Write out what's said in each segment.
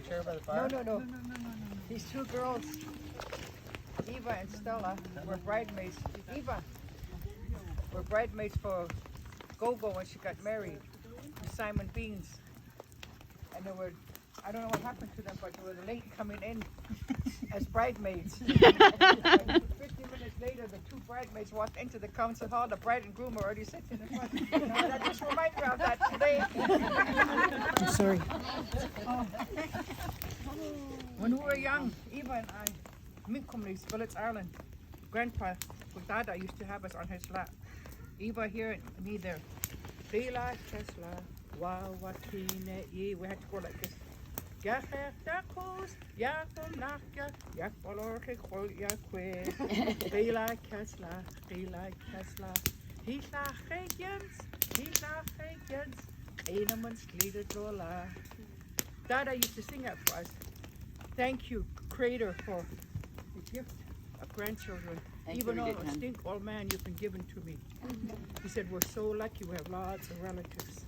chair by the fire? No. These two girls, Eva and Stella, were bridesmaids. Eva were bridesmaids for Gogo when she got married to Simon Beans. And they were, I don't know what happened to them, but they were late coming in as bridesmaids. 50 minutes later, the two bridesmaids walked into the council hall. The bride and groom were already sitting in the front. That just reminds me of that today. Sorry. When we were young, Eva and I, Minkumlis, Village Ireland, Grandpa, Dada used to have us on his lap. Eva here and me there. Dela Tesla, wow, wakine ye. We had to go like this. Yacher dakos, yakum nachja, yakbalorke kol yakwe. Dela Tesla, Dela Tesla. Hila gekens, Enemans glieder dola. Dada used to sing that for us. Thank you, Creator, for the gift of grandchildren. Even though a stink old man you've been given to me. He said, we're so lucky we have lots of relatives.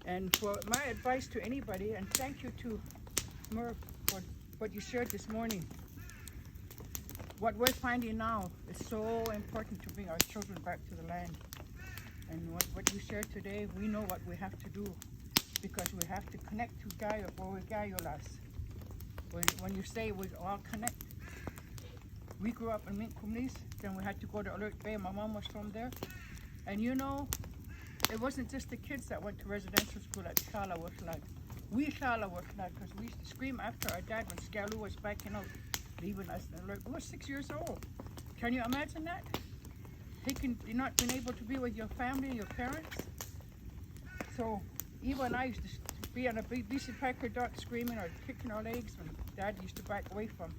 And for my advice to anybody, and thank you to Murph for what you shared this morning. What we're finding now is so important to bring our children back to the land. And what you shared today, we know what we have to do because we have to connect to Gaio or Gaiolas. When you say we all connect, we grew up in Minkumlis, then we had to go to Alert Bay. My mom was from there. And you know, it wasn't just the kids that went to residential school at Shala Wurtlag. We Shala Wurtlag because we used to scream after our dad when Scalu was backing out, leaving us in Alert. We were 6 years old. Can you imagine that? You're not being able to be with your family and your parents. So Eva and I used to be on a BC Packer dock screaming or kicking our legs when Dad used to back away from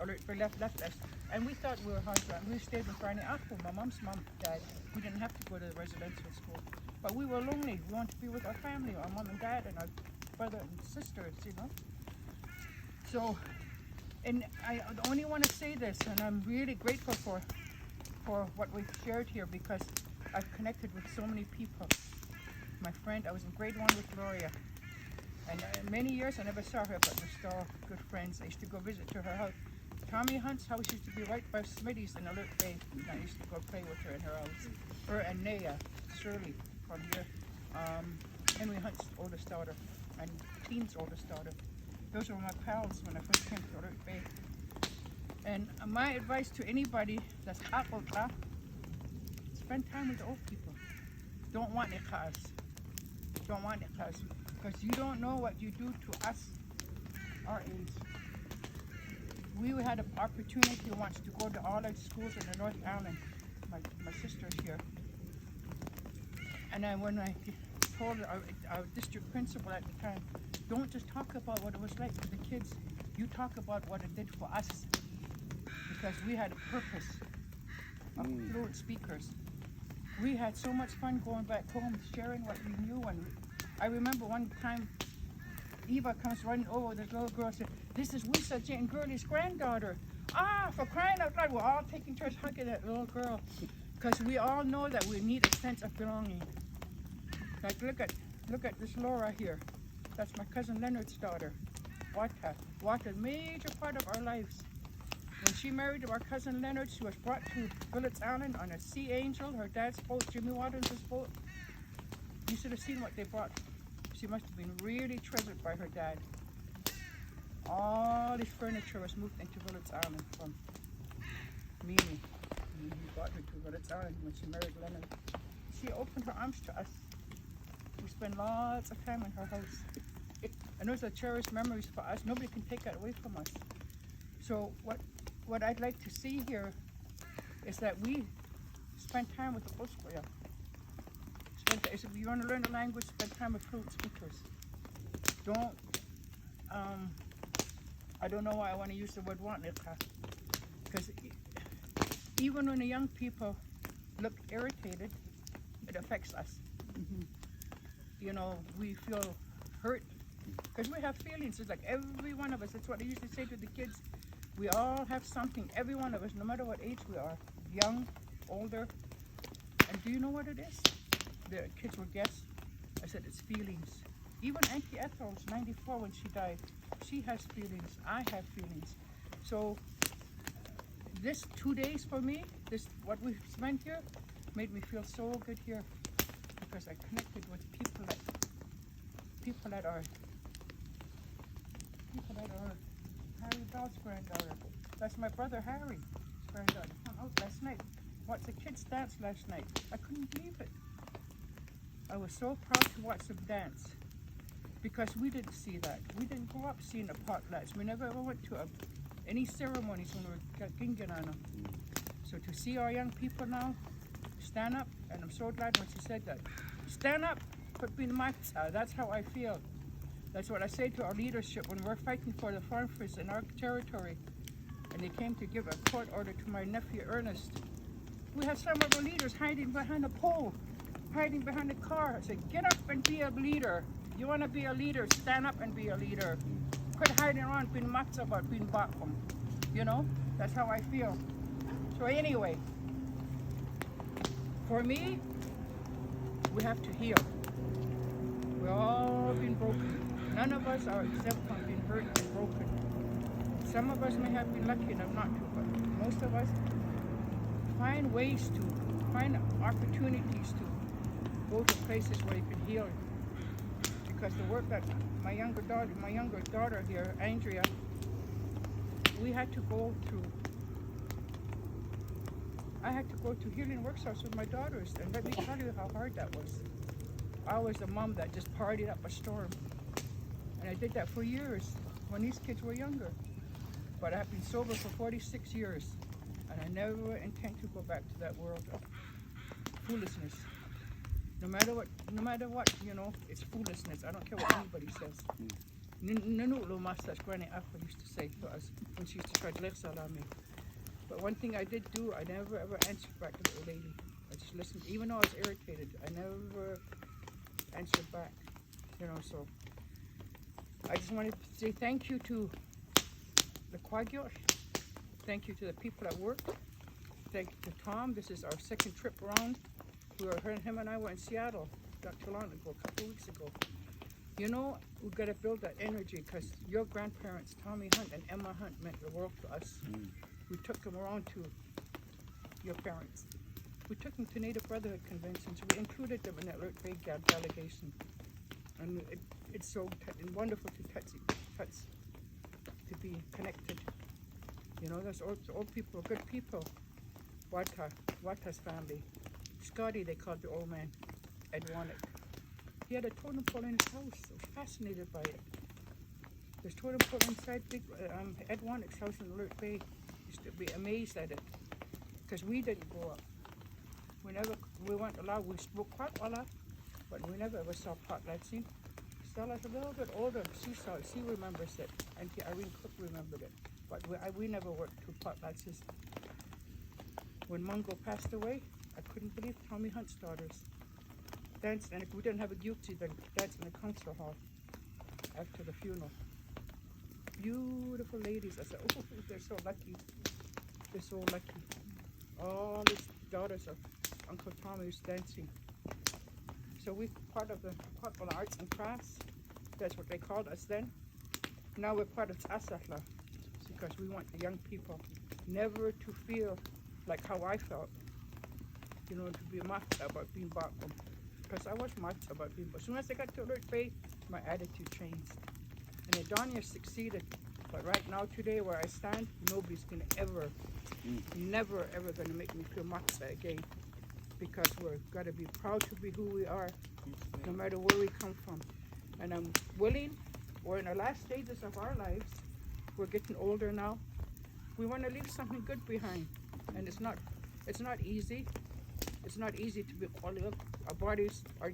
Alert Bay left us. And we thought we were hard to, we stayed with Granny Apple, my mom's mom died. We didn't have to go to the residential school. But we were lonely. We wanted to be with our family, our mom and dad and our brother and sisters, you know. So, and I only want to say this, and I'm really grateful for what we've shared here because I've connected with so many people. My friend, I was in grade 1 with Gloria. And many years I never saw her, but we're still good friends. I used to go visit to her house. Tommy Hunt's house used to be right by Smitty's in Alert Bay. And I used to go play with her in her house. Her and Naya, Shirley from here. Henry Hunt's oldest daughter and Teen's oldest daughter. Those were my pals when I first came to Alert Bay. And my advice to anybody that's Hakolta, spend time with the old people. Don't want ikhas. Don't want ikhas. Because you don't know what you do to us, our age. We had an opportunity once to go to all our schools in the North Island. My sister's here. And then when I told our district principal at the time, don't just talk about what it was like for the kids. You talk about what it did for us. Because we had a purpose of fluent speakers. We had so much fun going back home, sharing what we knew. And I remember one time, Eva comes running over, this little girl said, this is Wisa Jane Gurley's granddaughter. Ah, for crying out loud, we're all taking turns hugging that little girl. Because we all know that we need a sense of belonging. Like, look at this Laura here. That's my cousin Leonard's daughter. What a major part of our lives. When she married our cousin Leonard, she was brought to Village Island on a Sea Angel, her dad's boat, Jimmy Waters' boat. You should have seen what they brought. She must have been really treasured by her dad. All this furniture was moved into Village Island from Mimi. He brought her to Village Island when she married Leonard. She opened her arms to us. We spent lots of time in her house. And those are cherished memories for us. Nobody can take that away from us. So what I'd like to see here is that we spend time with the Oskoya. If you want to learn the language, spend time with fluent speakers. Don't, I don't know why I want to use the word want, because even when the young people look irritated, it affects us. You know, we feel hurt because we have feelings. It's like every one of us, that's what I usually say to the kids. We all have something, every one of us, no matter what age we are, young, older. And do you know what it is? The kids will guess. I said, it's feelings. Even Auntie Ethel was 94 when she died. She has feelings. I have feelings. So this 2 days for me, this what we've spent here, made me feel so good here because I connected with people that are Harry Bell's granddaughter. That's my brother Harry's granddaughter. Come out last night. Watched the kids dance last night. I couldn't believe it. I was so proud to watch them dance because we didn't see that. We didn't grow up seeing the potlatch. We never ever went to any ceremonies when we were Ginganana. So to see our young people now stand up, and I'm so glad when she said that. Stand up, but be matza. That's how I feel. That's what I say to our leadership when we're fighting for the farmers in our territory. And they came to give a court order to my nephew Ernest. We had some of the leaders hiding behind a pole, hiding behind a car. I said, get up and be a leader. You want to be a leader, stand up and be a leader. Quit hiding around being matza about being bakum. You know, that's how I feel. So anyway, for me, we have to heal. We've all been broken. None of us are exempt from being hurt and broken. Some of us may have been lucky enough not to, but most of us find ways to, find opportunities to go to places where you can heal. Because the work that my younger daughter here, Andrea, we had to go through. I had to go to healing workshops with my daughters, and let me tell you how hard that was. I was a mom that just partied up a storm. And I did that for years when these kids were younger. But I've been sober for 46 years, and I never intend to go back to that world of foolishness. No matter what, you know, it's foolishness. I don't care what anybody says. Nanulo Master Granny Apple used to say to us when she used to try to let salami. But one thing I did do, I never ever answered back to the old lady. I just listened, even though I was irritated, I never answered back, you know, so. I just wanted to say thank you to the Quagyo. Thank you to the people at work. Thank you to Tom. This is our second trip around. Him and I were in Seattle not too long ago, a couple of weeks ago. You know, we've got to build that energy because your grandparents, Tommy Hunt and Emma Hunt, meant the world to us. We took them around to your parents. We took them to Native Brotherhood conventions. We included them in that Alert Bay delegation. And it's so wonderful to be connected. You know, those old people, good people. Wata's family. Scotty, they called the old man, Edwanic. He had a totem pole in his house. I was fascinated by it. There's totem pole inside Edwanic's house in Alert Bay. Used to be amazed at it because we didn't grow up. We weren't allowed. We spoke quite a lot, but we never ever saw potlatching. Stella's a little bit older. She remembers it. Auntie Irene Cook remembered it, but we never worked through potlatches. When Mungo passed away, I couldn't believe Tommy Hunt's daughters danced, and if we didn't have a duty, then danced in the concert hall after the funeral. Beautiful ladies. I said, oh, they're so lucky. They're so lucky. All these daughters of Uncle Tommy's dancing. So we're part of the arts and crafts. That's what they called us then. Now we're part of Asahla because we want the young people never to feel like how I felt. You know, to be matcha about being bakum. Because I was matcha about being, as soon as I got to Alert Bay, my attitude changed. And Adonia succeeded. But right now, today, where I stand, nobody's going to ever, never, ever going to make me feel matcha again. Because we're got to be proud to be who we are, no matter where we come from. And I'm willing, we're in the last stages of our lives. We're getting older now. We want to leave something good behind. And it's not easy. It's not easy to be quality. Our bodies are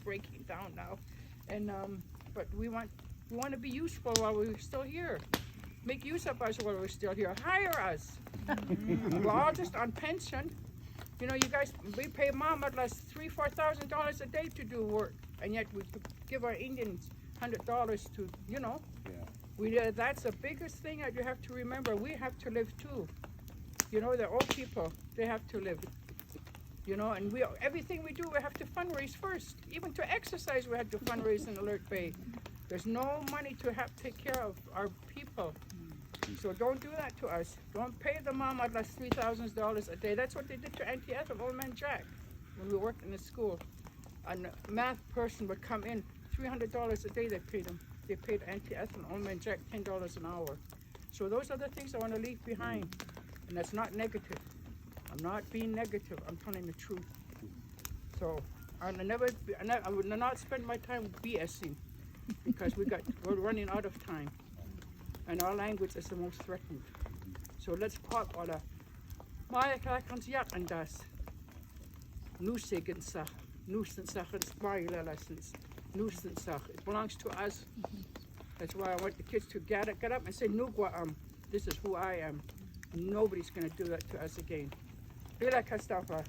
breaking down now. And but we want to be useful while we're still here. Make use of us while we're still here. Hire us. We're all just on pension. You know, you guys, we pay Mom at least $3,000-4,000 a day to do work, and yet we give our Indians $100 to, you know. Yeah. That's the biggest thing that you have to remember. We have to live too. You know, the old people, they have to live. You know, and everything we do, we have to fundraise first. Even to exercise, we had to fundraise in Alert Bay. There's no money to take care of our people. So don't do that to us. Don't pay the mama less $3,000 a day. That's what they did to Aunty Ethel, Old Man Jack, when we worked in the school. A math person would come in, $300 a day they paid them. They paid Aunty Ethel and Old Man Jack $10 an hour. So those are the things I want to leave behind. And that's not negative. I'm not being negative. I'm telling the truth. So I would not spend my time BSing because we're running out of time. And our language is the most threatened. So let's pop all that. Maar kan ze ja en das. Nuisance and smile lessons. Nuisance. It belongs to us. That's why I want the kids to get up and say, Nugwa this is who I am. Nobody's going to do that to us again. Bila Kastafa.